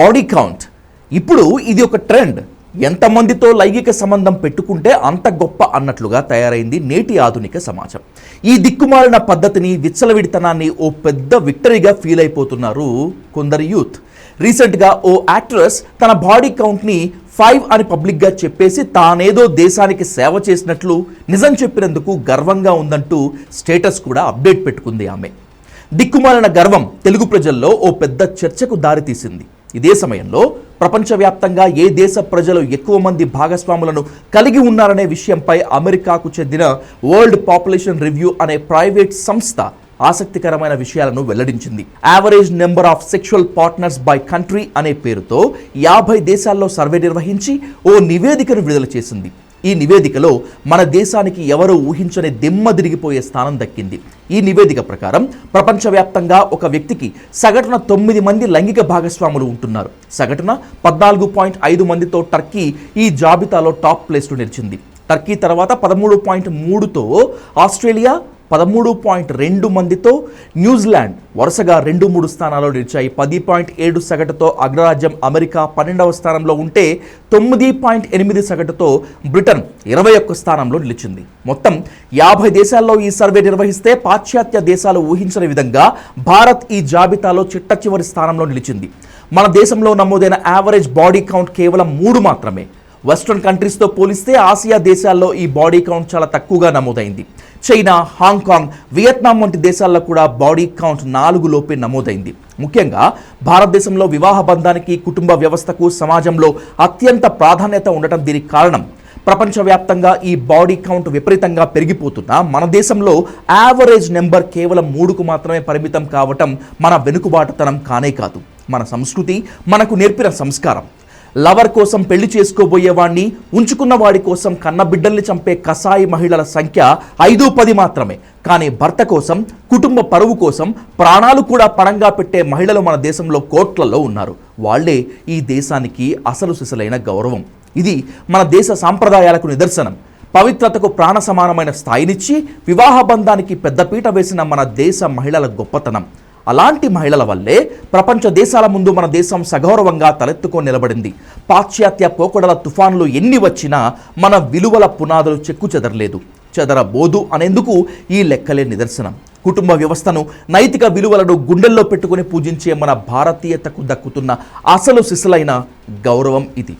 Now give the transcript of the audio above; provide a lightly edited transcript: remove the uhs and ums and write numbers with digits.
Body count. ఇప్పుడు ఇది ఒక ట్రెండ్. ఎంతమందితో లైంగిక సంబంధం పెట్టుకుంటే అంత గొప్ప అన్నట్లుగా తయారైంది నేటి ఆధునిక సమాజం. ఈ దిక్కుమాలిన పద్ధతిని, విచ్చలవిడితనాన్ని ఓ పెద్ద విక్టరీగా ఫీల్ అయిపోతున్నారు కొందరు యూత్. రీసెంట్గా ఓ యాక్ట్రెస్ తన బాడీ కౌంట్ని 5 అని పబ్లిక్గా చెప్పేసి తానేదో దేశానికి సేవ చేసినట్లు నిజం చెప్పినందుకు గర్వంగా ఉందంటూ స్టేటస్ కూడా అప్డేట్ పెట్టుకుంది ఆమె. దిక్కుమాలిన గర్వం తెలుగు ప్రజల్లో ఓ పెద్ద చర్చకు దారితీసింది. ఇదే సమయంలో ప్రపంచవ్యాప్తంగా ఏ దేశ ప్రజలు ఎక్కువ మంది భాగస్వాములను కలిగి ఉన్నారనే విషయంపై అమెరికాకు చెందిన వరల్డ్ పాపులేషన్ రివ్యూ అనే ప్రైవేట్ సంస్థ ఆసక్తికరమైన విషయాలను వెల్లడించింది. Average number of sexual partners by country అనే పేరుతో 50 దేశాల్లో సర్వే నిర్వహించి ఓ నివేదికను విడుదల చేసింది. ఈ నివేదికలో మన దేశానికి ఎవరూ ఊహించని దిమ్మదిరిగిపోయే స్థానం దక్కింది. ఈ నివేదిక ప్రకారం ప్రపంచవ్యాప్తంగా ఒక వ్యక్తికి సగటున 9 మంది లైంగిక భాగస్వాములు ఉంటున్నారు. సగటున 14.5 మందితో టర్కీ ఈ జాబితాలో టాప్ ప్లేస్లో నిలిచింది. టర్కీ తర్వాత 13.3తో ఆస్ట్రేలియా, 13.2 మందితో న్యూజిలాండ్ వరుసగా 2-3 స్థానాల్లో నిలిచాయి. 10.7 సగటుతో అగ్రరాజ్యం అమెరికా 12వ స్థానంలో ఉంటే 9.8 సగటుతో బ్రిటన్ 21 స్థానంలో నిలిచింది. మొత్తం 50 దేశాల్లో ఈ సర్వే నిర్వహిస్తే పాశ్చాత్య దేశాలు ఊహించని విధంగా భారత్ ఈ జాబితాలో చిట్టచివరి స్థానంలో నిలిచింది. మన దేశంలో నమోదైన యావరేజ్ బాడీ కౌంట్ కేవలం 3 మాత్రమే. వెస్ట్రన్ కంట్రీస్తో పోలిస్తే ఆసియా దేశాల్లో ఈ బాడీ కౌంట్ చాలా తక్కువగా నమోదైంది. చైనా, హాంకాంగ్, వియత్నాం వంటి దేశాల్లో కూడా బాడీ కౌంట్ 4 లోపే నమోదైంది. ముఖ్యంగా భారతదేశంలో వివాహ బంధానికి, కుటుంబ వ్యవస్థకు సమాజంలో అత్యంత ప్రాధాన్యత ఉండటం దీనికి కారణం. ప్రపంచవ్యాప్తంగా ఈ బాడీ కౌంట్ విపరీతంగా పెరిగిపోతున్నా మన దేశంలో యావరేజ్ నెంబర్ కేవలం 3కు మాత్రమే పరిమితం కావటం మన వెనుకబాటుతనం కానే కాదు, మన సంస్కృతి మనకు నేర్పిన సంస్కారం. లవర్ కోసం పెళ్లి చేసుకోబోయేవాడిని, ఉంచుకున్న వాడి కోసం కన్న బిడ్డల్ని చంపే కసాయి మహిళల సంఖ్య 5-10 మాత్రమే. కానీ భర్త కోసం, కుటుంబ పరువు కోసం ప్రాణాలు కూడా పణంగా పెట్టే మహిళలు మన దేశంలో కోట్లలో ఉన్నారు. వాళ్లే ఈ దేశానికి అసలు సిసలైన గౌరవం. ఇది మన దేశ సాంప్రదాయాలకు నిదర్శనం. పవిత్రతకు ప్రాణ సమానమైన స్థాయినిచ్చి వివాహ బంధానికి పెద్దపీట వేసిన మన దేశ మహిళల గొప్పతనం. అలాంటి మహిళల వల్లే ప్రపంచ దేశాల ముందు మన దేశం సగౌరవంగా తలెత్తుకొని నిలబడింది. పాశ్చాత్య పోకడల తుఫానులు ఎన్ని వచ్చినా మన విలువల పునాదులు చెక్కు చెదరబోదు అనేందుకు ఈ లెక్కలే నిదర్శనం. కుటుంబ వ్యవస్థను, నైతిక విలువలను గుండెల్లో పెట్టుకుని పూజించే మన భారతీయతకు దక్కుతున్న అసలు సిసలైన గౌరవం ఇది.